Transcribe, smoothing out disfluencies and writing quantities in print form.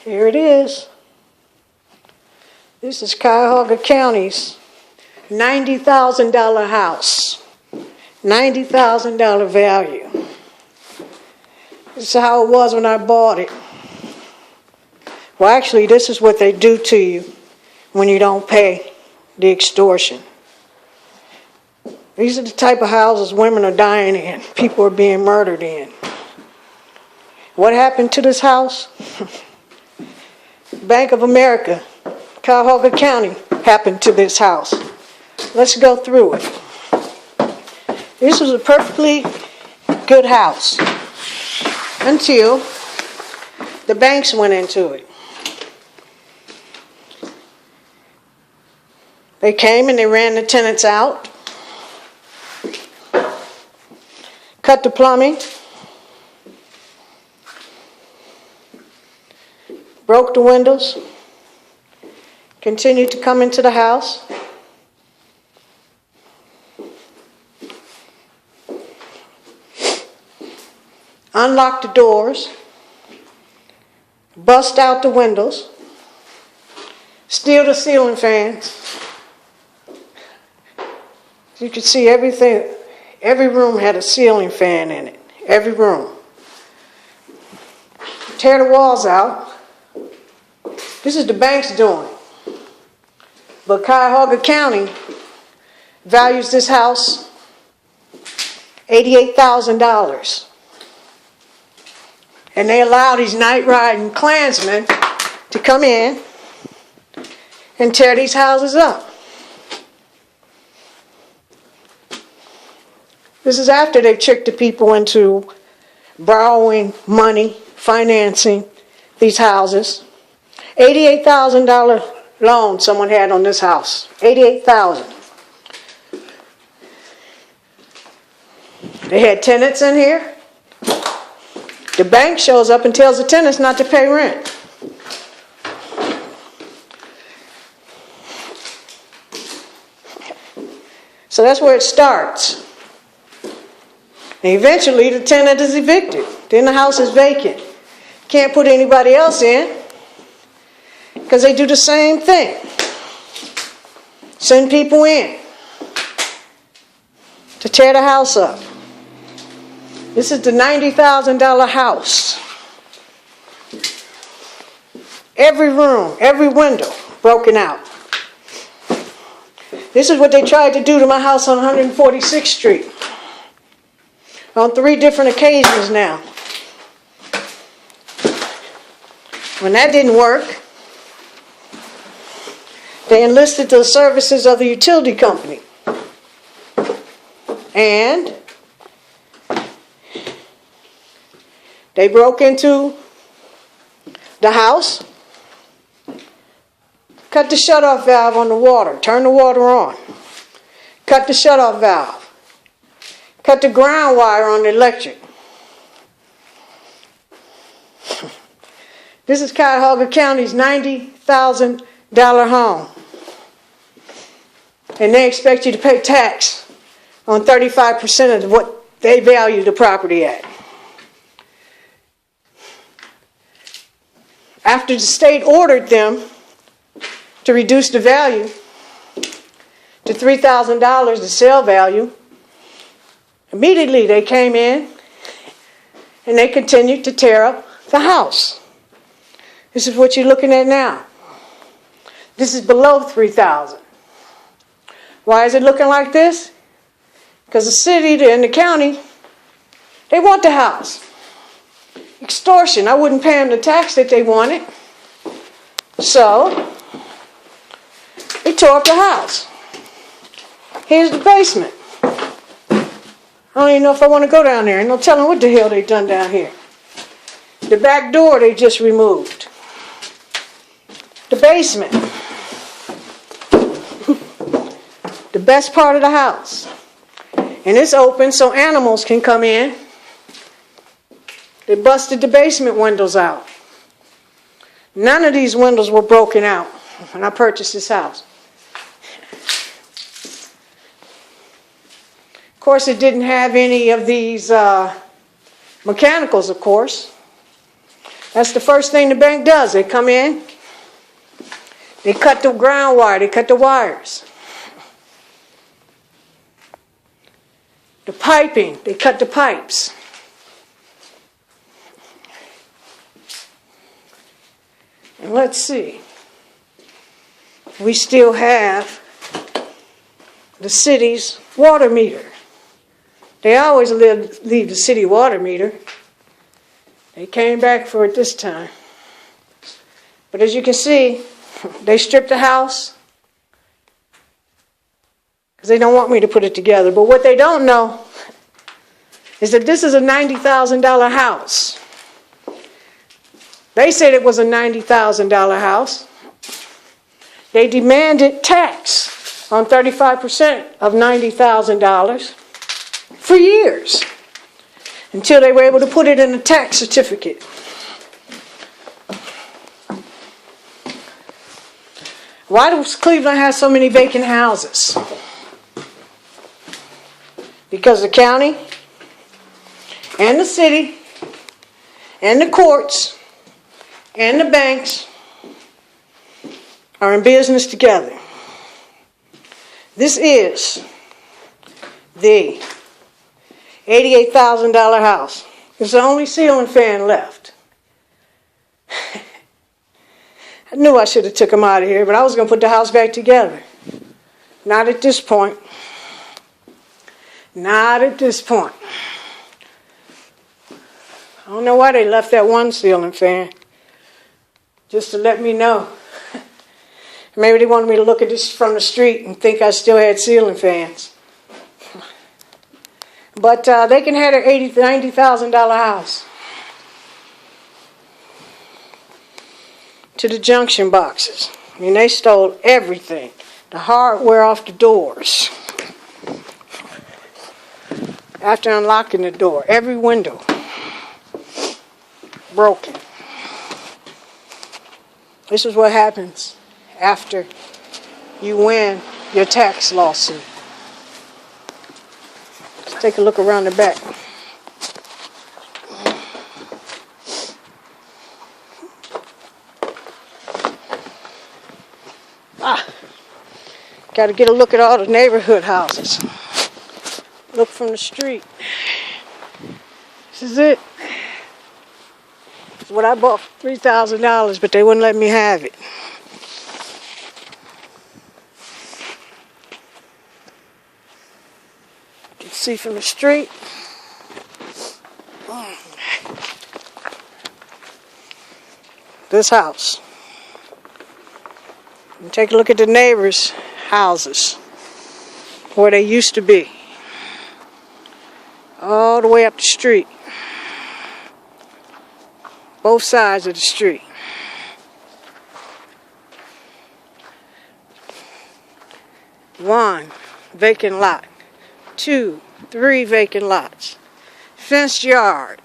Here it is. This is Cuyahoga County's $90,000 house. $90,000 value. This is how it was when I bought it. Well, actually, this is what they do to you when you don't pay the extortion. These are the type of houses women are dying in, people are being murdered in. What happened to this house? Bank of America, Cuyahoga County, happened to this house. Let's go through it. This was a perfectly good house until the banks went into it. They came and they ran the tenants out, cut the plumbing, broke the windows, continued to come into the house. Unlocked the doors, bust out the windows, steal the ceiling fans. You could see everything. Every room had a ceiling fan in it. Every room. Tear the walls out. This is the bank's doing. But Cuyahoga County values this house $88,000. And they allow these night-riding Klansmen to come in and tear these houses up. This is after they tricked the people into borrowing money, financing these houses. $88,000 loan someone had on this house. $88,000. They had tenants in here. The bank shows up and tells the tenants not to pay rent. So that's where it starts. And eventually the tenant is evicted. Then the house is vacant. Can't put anybody else in because they do the same thing. Send people in to tear the house up. This is the $90,000 house. Every room, every window broken out. This is what they tried to do to my house on 146th Street. On 3 different occasions now. When that didn't work, they enlisted the services of the utility company. And they broke into the house, cut the shutoff valve on the water, turned the water on, cut the shutoff valve, cut the ground wire on the electric. This is Cuyahoga County's $90,000 home. And they expect you to pay tax on 35% of what they value the property at. After the state ordered them to reduce the value to $3,000, the sale value, immediately they came in and they continued to tear up the house. This is what you're looking at now. This is below $3,000. Why is it looking like this? Because the city and the county, they want the house. Extortion. I wouldn't pay them the tax that they wanted. So, they tore up the house. Here's the basement. I don't even know if I want to go down there. Ain't no telling what the hell they've done down here. The back door they just removed. The basement. The best part of the house. And it's open so animals can come in. They busted the basement windows out. None of these windows were broken out when I purchased this house. Of course, it didn't have any of these mechanicals, of course. That's the first thing the bank does. They come in, they cut the ground wire, they cut the wires. The piping, they cut the pipes. And let's see. We still have the city's water meter. They always leave the city water meter. They came back for it this time. But as you can see, they stripped the house because they don't want me to put it together. But what they don't know is that this is a $90,000 house. They said it was a $90,000 house. They demanded tax on 35% of $90,000 for years until they were able to put it in a tax certificate. Why does Cleveland have so many vacant houses? Because the county and the city and the courts and the banks are in business together. This is the $88,000 house. It's the only ceiling fan left. I knew I should have took them out of here, but I was going to put the house back together. Not at this point. Not at this point. I don't know why they left that one ceiling fan. Just to let me know. Maybe they wanted me to look at this from the street and think I still had ceiling fans. But they can have their $90,000 house. To the junction boxes. I mean, they stole everything. The hardware off the doors. After unlocking the door, every window broken. This is what happens after you win your tax lawsuit. Let's take a look around the back. Got to get a look at all the neighborhood houses. Look from the street. This is it. It's what I bought for $3,000, but they wouldn't let me have it. You can see from the street. This house. And take a look at the neighbors' houses, where they used to be. All the way up the street. Both sides of the street. One vacant lot. 2, 3 vacant lots. Fenced yard.